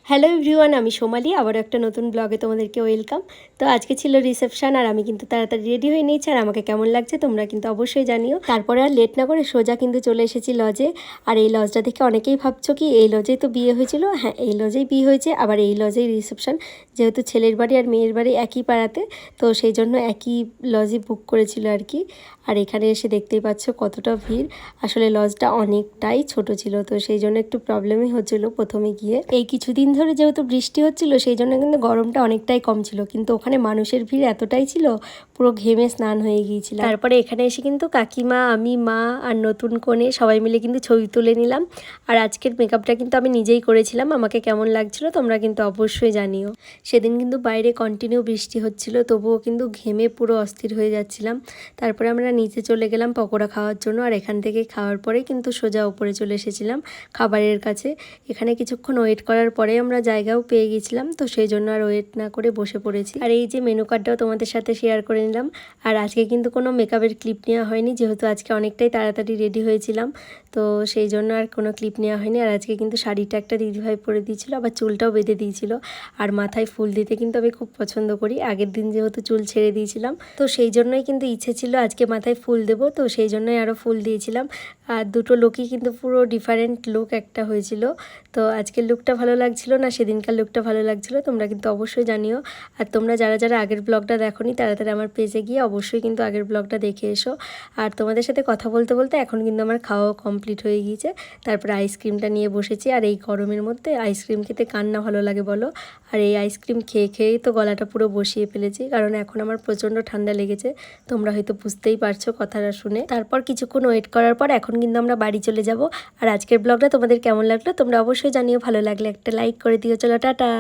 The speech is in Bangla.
হ্যালো এভরিওয়ান, আমি সোমালি। আবারও একটা নতুন ব্লগে তোমাদেরকে ওয়েলকাম। তো আজকে ছিল রিসেপশন, আর আমি কিন্তু তাড়াতাড়ি রেডি হয়ে নিয়েছি। আর আমাকে কেমন লাগছে তোমরা কিন্তু অবশ্যই জানিও। তারপরে আর লেট না করে সোজা কিন্তু চলে এসেছি লজে। আর এই লজটা দেখে অনেকেই ভাবছো কি এই লজেই তো বিয়ে হয়েছিল। হ্যাঁ, এই লজেই বিয়ে হয়েছে, আবার এই লজেই রিসেপশন। যেহেতু ছেলের বাড়ি আর মেয়ের বাড়ি একই পাড়াতে, তো সেই জন্য একই লজই বুক করেছিল আর কি। আর এখানে এসে দেখতেই পাচ্ছ কতটা ভিড়। আসলে লজটা অনেকটাই ছোট ছিল, তো সেই জন্য একটু প্রবলেমই হচ্ছিল প্রথমে গিয়ে। এই কিছুদিন ধরে যেহেতু বৃষ্টি হচ্ছিল, সেই জন্য কিন্তু গরমটা অনেকটাই কম ছিল, কিন্তু ওখানে মানুষের ভিড় এতটাই ছিল, পুরো ঘেমে স্নান হয়ে গিয়েছিল। তারপরে এখানে এসে কিন্তু কাকিমা, আমি, মা আর নতুন কনে সবাই মিলে কিন্তু ছবি তুলে নিলাম। আর আজকের মেকআপটা কিন্তু আমি নিজেই করেছিলাম। আমাকে কেমন লাগছিল তোমরা কিন্তু অবশ্যই জানিও। সেদিন কিন্তু বাইরে কন্টিনিউ বৃষ্টি হচ্ছিল, তবুও কিন্তু ঘেমে পুরো অস্থির হয়ে যাচ্ছিলাম। তারপরে আমরা নিচে চলে গেলাম পকোড়া খাওয়ার জন্য। আর এখান থেকে খাওয়ার পরেই কিন্তু সোজা উপরে চলে এসেছিলাম খাবারের কাছে। এখানে কিছুক্ষণ ওয়েট করার পরে আমরা জায়গাও পেয়ে গেছিলাম, তো সেই জন্য আর ওয়েট না করে বসে পড়েছি। আর এই যে মেনু কার্ডটাও তোমাদের সাথে শেয়ার করে নিলাম। আর আজকে কিন্তু কোনো মেকআপের ক্লিপ নেওয়া হয়নি, যেহেতু আজকে অনেকটাই তাড়াতাড়ি রেডি হয়েছিলাম, তো সেই জন্য আর কোনো ক্লিপ নেওয়া হয়নি। আর আজকে কিন্তু শাড়িটা একটা দিদিভাই পরে দিয়েছিল, আবার চুলটাও বেঁধে দিয়েছিল। আর মাথায় ফুল দিতে কিন্তু আমি খুব পছন্দ করি। আগের দিন যেহেতু চুল ছেড়ে দিয়েছিলাম, তো সেই জন্যই কিন্তু ইচ্ছে ছিল আজকে মাথায় ফুল দেবো, তো সেই জন্যই আরও ফুল দিয়েছিলাম। আর দুটো লুকই কিন্তু পুরো ডিফারেন্ট লুক একটা হয়েছিল। তো আজকের লুকটা ভালো লাগছিল না সেদিনকার লুকটা ভালো লাগছিল, তোমরা কিন্তু অবশ্যই জানিও। আর তোমরা যারা যারা আগের ব্লগটা দেখোনি তাড়াতাড়ি আমার পেজে গিয়ে অবশ্যই কিন্তু আগের ব্লগটা দেখে এসো। আর তোমাদের সাথে কথা বলতে বলতে এখন কিন্তু আমার খাওয়া কমপ্লিট হয়ে গিয়েছে। তারপরে আইসক্রিমটা নিয়ে বসেছি। আর এই গরমের মধ্যে আইসক্রিম খেতে কার না ভালো লাগে বলো। আর এই আইসক্রিম খেয়ে খেয়েই তো গলাটা পুরো বসিয়ে ফেলেছি, কারণ এখন আমার প্রচণ্ড ঠান্ডা লেগেছে। তোমরা হয়তো বুঝতেই পারছো কথাটা শুনে। তারপর কিছুক্ষণ ওয়েট করার পর এখন কিন্তু আমরা বাড়ি চলে যাব। আর আজকের ব্লগটা তোমাদের কেমন লাগলো তোমরা অবশ্যই জানিও। ভালো লাগলে একটা লাইক করে দিও। চলো টাটা।